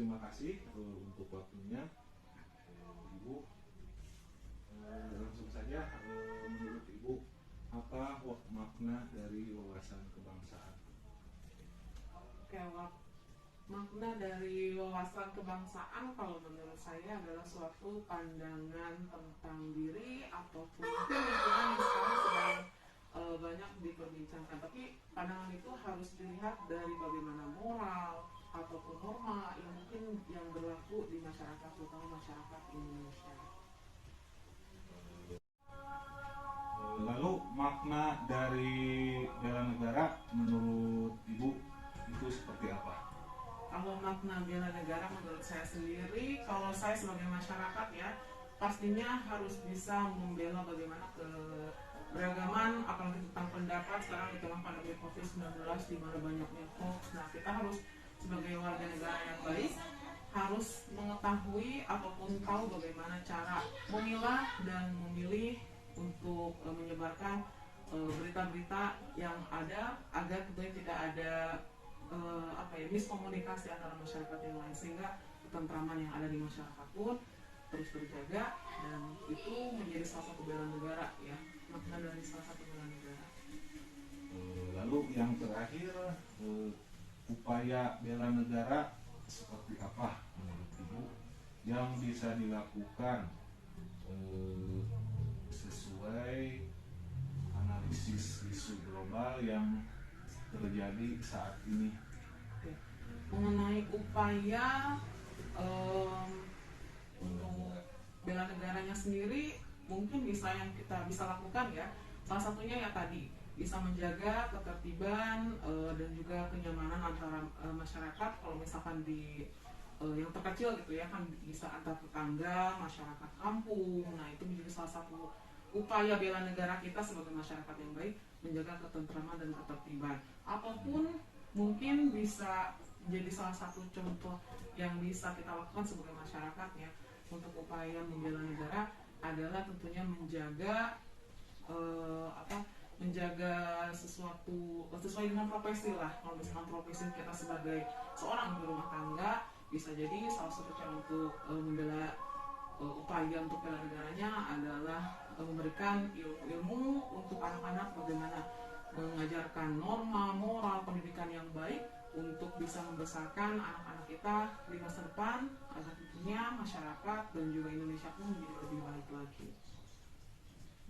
Terima kasih untuk waktunya, Ibu. Langsung saja, menurut Ibu, apa makna dari wawasan kebangsaan? Oke, makna dari wawasan kebangsaan kalau menurut saya adalah suatu pandangan tentang diri ataupun lingkungan yang sekarang sedang banyak diperbincangkan. Tapi pandangan itu harus dilihat dari bagaimana moral ataupun norma yang mungkin yang berlaku di masyarakat, terutama masyarakat Indonesia. Lalu makna dari bela negara menurut Ibu itu seperti apa? Kalau makna bela negara menurut saya sendiri, kalau saya sebagai masyarakat ya, pastinya harus bisa membela bagaimana keberagaman, apalagi tentang pendapat sekarang di tengah pandemi COVID-19 di mana banyaknya hoax. Nah, kita harus sebagai warga negara yang baik harus mengetahui ataupun tahu bagaimana cara memilah dan memilih untuk menyebarkan berita-berita yang ada agar tentunya tidak ada miskomunikasi antara masyarakat yang lain, sehingga ketentraman yang ada di masyarakat pun terus terjaga, dan itu menjadi salah satu bela negara ya, makna dari salah satu bela negara. Lalu yang terakhir, upaya bela negara seperti apa menurut Ibu yang bisa dilakukan sesuai analisis isu global yang terjadi saat ini? Oke. Mengenai upaya untuk bela negaranya sendiri, mungkin yang kita bisa lakukan ya, salah satunya ya tadi bisa menjaga ketertiban dan juga kenyamanan antara masyarakat. Kalau misalkan di yang terkecil gitu ya, kan bisa antar tetangga, masyarakat kampung. Nah, itu menjadi salah satu upaya bela negara kita sebagai masyarakat yang baik, menjaga ketentraman dan ketertiban. Ataupun mungkin bisa menjadi salah satu contoh yang bisa kita lakukan sebagai masyarakat ya, untuk upaya membela negara adalah tentunya menjaga menjaga sesuatu sesuai dengan profesi lah. Kalau misalkan profesi kita sebagai seorang ibu rumah tangga, bisa jadi salah satu cara untuk membela upaya untuk bela negaranya adalah memberikan ilmu untuk anak-anak bagaimana mengajarkan norma, moral, pendidikan yang baik untuk bisa membesarkan anak-anak kita di masa depan, agar tentunya masyarakat dan juga Indonesia pun menjadi lebih baik lagi.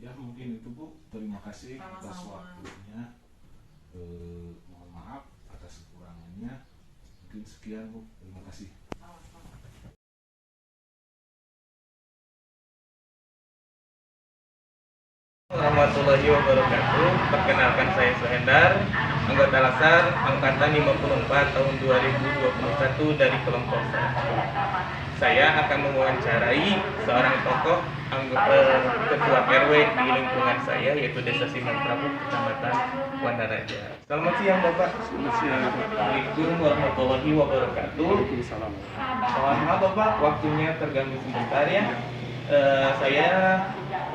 Ya, mungkin itu Bu. Terima kasih atas waktunya. Mohon maaf atas kekurangannya. Mungkin sekian Bu. Terima kasih. Warahmatullahi wabarakatuh. Perkenalkan, saya Suhendar, anggota Laskar Angkatan 54 tahun 2021 dari kelompok 1. Saya akan mewawancarai seorang tokoh ketua RW di lingkungan saya, yaitu Desa Siman Prabu, Kecamatan Wandaraja. Selamat siang Bapak. Selamat siang. Assalamualaikum warahmatullahi wabarakatuh. Waalaikumsalam. Mohon maaf Bapak, waktunya terganggu sebentar ya. Saya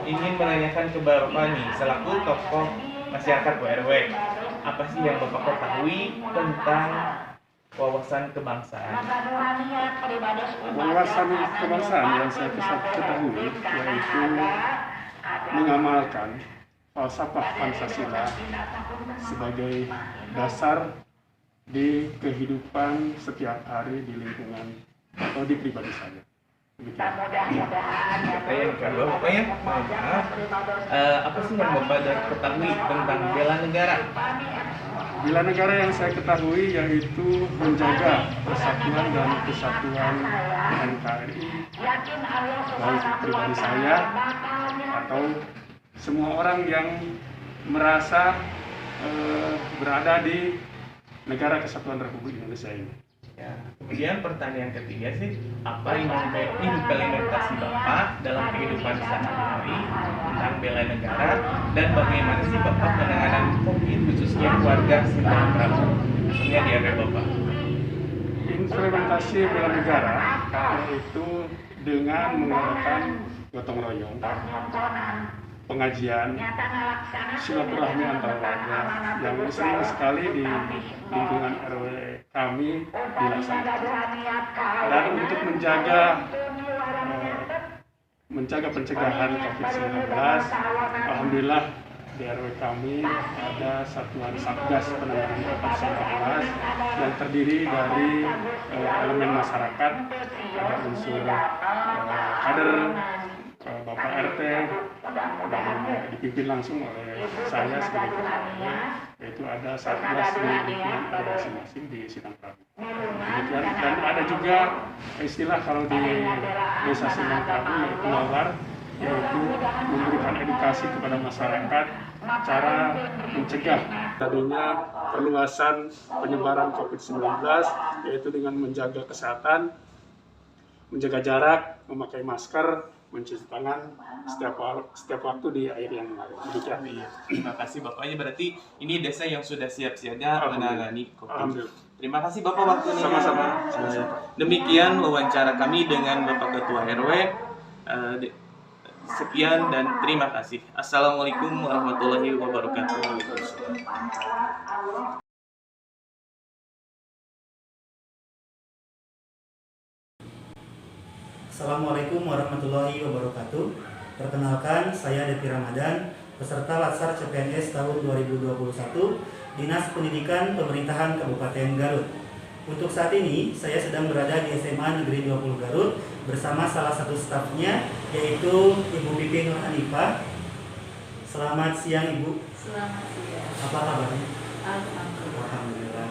ingin menanyakan ke Bapak nih, selaku tokoh masyarakat RW, apa sih yang Bapak ketahui tentang wawasan kebangsaan? Wawasan kebangsaan yang saya ketahui yaitu mengamalkan falsafah Pancasila sebagai dasar di kehidupan setiap hari di lingkungan atau di pribadi saya. Bapak ya, maaf. Apa sih yang Bapak ketahui tentang bela negara? Bela negara yang saya ketahui yaitu menjaga persatuan dan kesatuan NKRI, baik pribadi saya atau semua orang yang merasa berada di negara kesatuan Republik Indonesia ini. Ya, kemudian pertanyaan ketiga sih, apa implementasi Bapak dalam kehidupan sehari-hari tentang bela negara, dan bagaimana sih Bapak penanganan COVID khususnya warga Siman Prabu, khususnya di RW Bapak? Implementasi bela negara yaitu dengan menggunakan gotong royong pengajian silaturahmi antar warga yang sering sekali di lingkungan RW kami dilaksanakan. Dan untuk menjaga pencegahan COVID-19, alhamdulillah di RW kami ada satuan Satgas Penanganan COVID-19 yang terdiri dari elemen masyarakat, ada unsur kader, Bapak RT, dan dipimpin langsung oleh saya sebagai ketua RW, yaitu ada Satgas di lingkungan RW masing-masing di Sindang Prabu. Dan ada juga istilah kalau di desa Sindang Prabu yaitu lawar, yaitu memberikan edukasi kepada masyarakat cara mencegah tadinya perluasan penyebaran COVID-19, yaitu dengan menjaga kesehatan, menjaga jarak, memakai masker, mencuci tangan setiap waktu di air yang mengalir. Demikian. Terima kasih Bapaknya, berarti ini desa yang sudah siap siaga menangani COVID. Terima kasih Bapak waktunya. Sama-sama. Demikian wawancara kami dengan Bapak Ketua RW. Sekian dan terima kasih. Assalamualaikum warahmatullahi wabarakatuh. Assalamualaikum warahmatullahi wabarakatuh. Perkenalkan, saya Devi Ramadan, peserta Latsar CPNS tahun 2021, Dinas Pendidikan Pemerintahan Kabupaten Garut. Untuk saat ini, saya sedang berada di SMA Negeri 20 Garut bersama salah satu stafnya, yaitu Ibu Pipi Nur Hanifah. Selamat siang, Ibu. Selamat siang. Apa kabarnya? Alhamdulillah.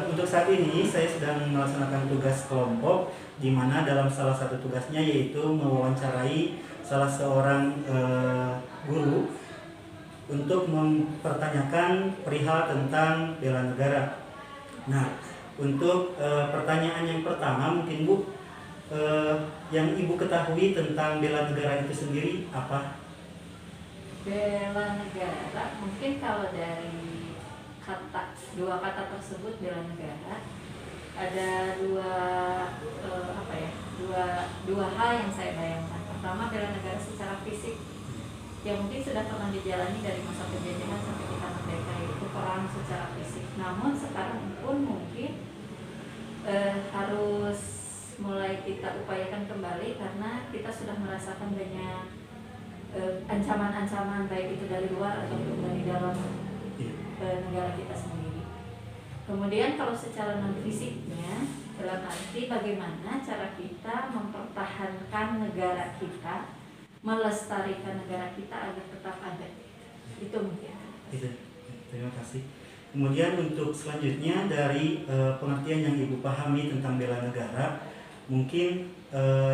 Untuk saat ini saya sedang melaksanakan tugas kelompok, di mana dalam salah satu tugasnya yaitu mewawancarai salah seorang guru untuk mempertanyakan perihal tentang bela negara. Nah, untuk pertanyaan yang pertama mungkin Bu, yang Ibu ketahui tentang bela negara itu sendiri apa? Bela negara, mungkin kalau dari dua kata tersebut, bela negara, ada dua hal yang saya bayangkan. Pertama, bela negara secara fisik yang mungkin sudah pernah dijalani dari masa penjajahan sampai kita merdeka, itu perang secara fisik. Namun sekarang pun mungkin harus mulai kita upayakan kembali karena kita sudah merasakan banyak ancaman-ancaman, baik itu dari luar ataupun dari dalam negara kita sendiri. Kemudian kalau secara non fisiknya, dalam arti bagaimana cara kita mempertahankan negara kita, melestarikan negara kita agar tetap ada. Itu mungkin. Terima kasih. Kemudian untuk selanjutnya dari pengertian yang Ibu pahami tentang bela negara, mungkin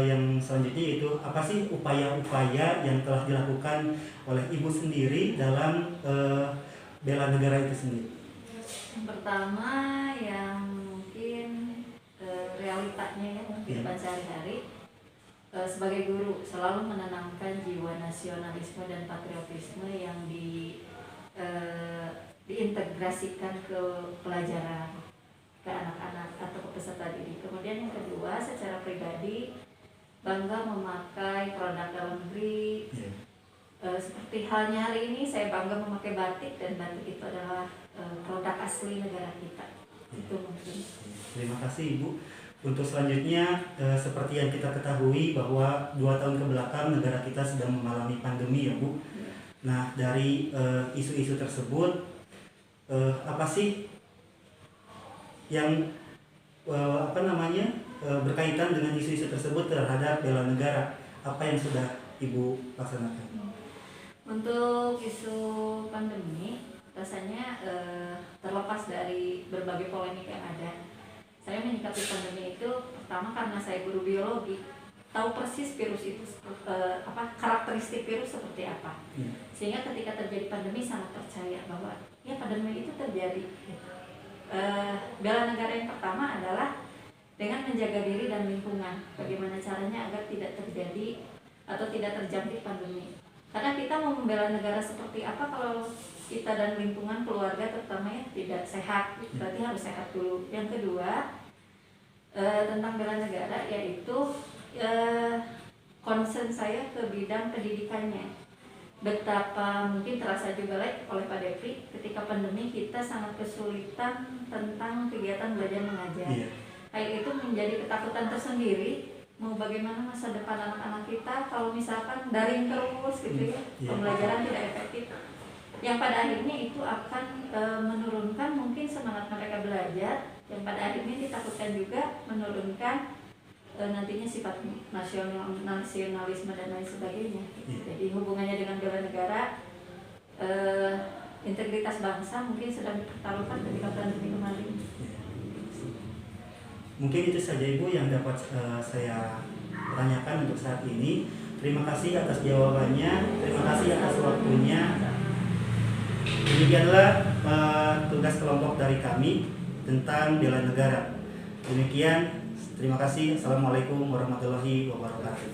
yang selanjutnya yaitu apa sih upaya-upaya yang telah dilakukan oleh Ibu sendiri dalam bela negara itu sendiri? Yang pertama yang mungkin realitanya ya kehidupan sehari-hari, sebagai guru selalu menanamkan jiwa nasionalisme dan patriotisme yang diintegrasikan ke pelajaran, ke anak-anak atau ke peserta didik. Kemudian yang kedua, secara pribadi bangga memakai produk dalam negeri. Seperti halnya hari ini saya bangga memakai batik, dan batik itu adalah produk asli negara kita. Itu mungkin. Terima kasih Ibu. Untuk selanjutnya, seperti yang kita ketahui bahwa 2 tahun kebelakang negara kita sedang mengalami pandemi ya Bu. Nah, dari isu-isu tersebut, apa sih yang berkaitan dengan isu-isu tersebut terhadap bela negara? Apa yang sudah Ibu laksanakan? Untuk isu pandemi, rasanya terlepas dari berbagai polemik yang ada, saya menyikapi pandemi itu pertama karena saya guru biologi, tahu persis virus itu karakteristik virus seperti apa. Sehingga ketika terjadi pandemi sangat percaya bahwa ya pandemi itu terjadi. Bela negara yang pertama adalah dengan menjaga diri dan lingkungan. Bagaimana caranya agar tidak terjadi atau tidak terjangkit pandemi. Karena kita mau membela negara seperti apa kalau kita dan lingkungan keluarga terutama ya tidak sehat, berarti harus sehat dulu. Yang kedua, tentang bela negara yaitu concern saya ke bidang pendidikannya. betapa mungkin terasa juga oleh Pak Devri ketika pandemi kita sangat kesulitan tentang kegiatan belajar mengajar. Iya. Hal itu menjadi ketakutan tersendiri, mau bagaimana masa depan anak-anak kita kalau misalkan daring terus gitu ya, Iya. pembelajaran tidak efektif. Yang pada akhirnya itu akan menurunkan mungkin semangat mereka belajar, yang pada akhirnya ditakutkan juga menurunkan nantinya sifat nasionalisme dan lain sebagainya. Jadi hubungannya dengan bela negara, integritas bangsa mungkin sedang dipertaruhkan ketika pandemi kemarin. Mungkin itu saja Ibu yang dapat saya tanyakan untuk saat ini. Terima kasih atas jawabannya, terima kasih atas waktunya. Demikianlah tugas kelompok dari kami tentang bela negara. Demikian, terima kasih. Assalamualaikum warahmatullahi wabarakatuh.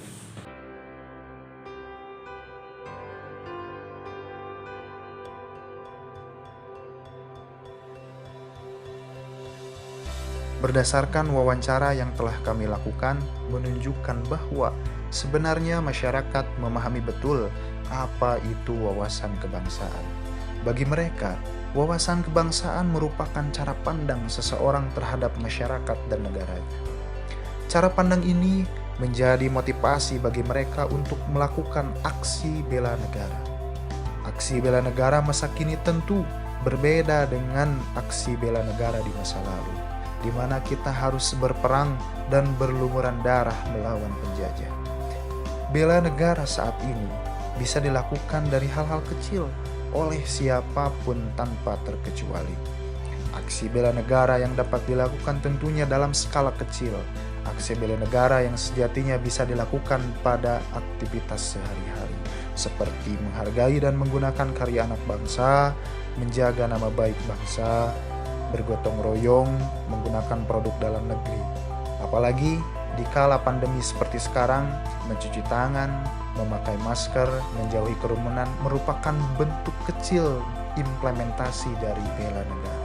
Berdasarkan wawancara yang telah kami lakukan, menunjukkan bahwa sebenarnya masyarakat memahami betul apa itu wawasan kebangsaan. Bagi mereka, wawasan kebangsaan merupakan cara pandang seseorang terhadap masyarakat dan negaranya. Cara pandang ini menjadi motivasi bagi mereka untuk melakukan aksi bela negara. Aksi bela negara masa kini tentu berbeda dengan aksi bela negara di masa lalu, di mana kita harus berperang dan berlumuran darah melawan penjajah. Bela negara saat ini bisa dilakukan dari hal-hal kecil oleh siapapun tanpa terkecuali. Aksi bela negara yang dapat dilakukan tentunya dalam skala kecil. Aksi bela negara yang sejatinya bisa dilakukan pada aktivitas sehari-hari, seperti menghargai dan menggunakan karya anak bangsa, menjaga nama baik bangsa, bergotong royong, menggunakan produk dalam negeri. Apalagi di kala pandemi seperti sekarang, mencuci tangan, memakai masker, menjauhi kerumunan merupakan bentuk kecil implementasi dari bela negara.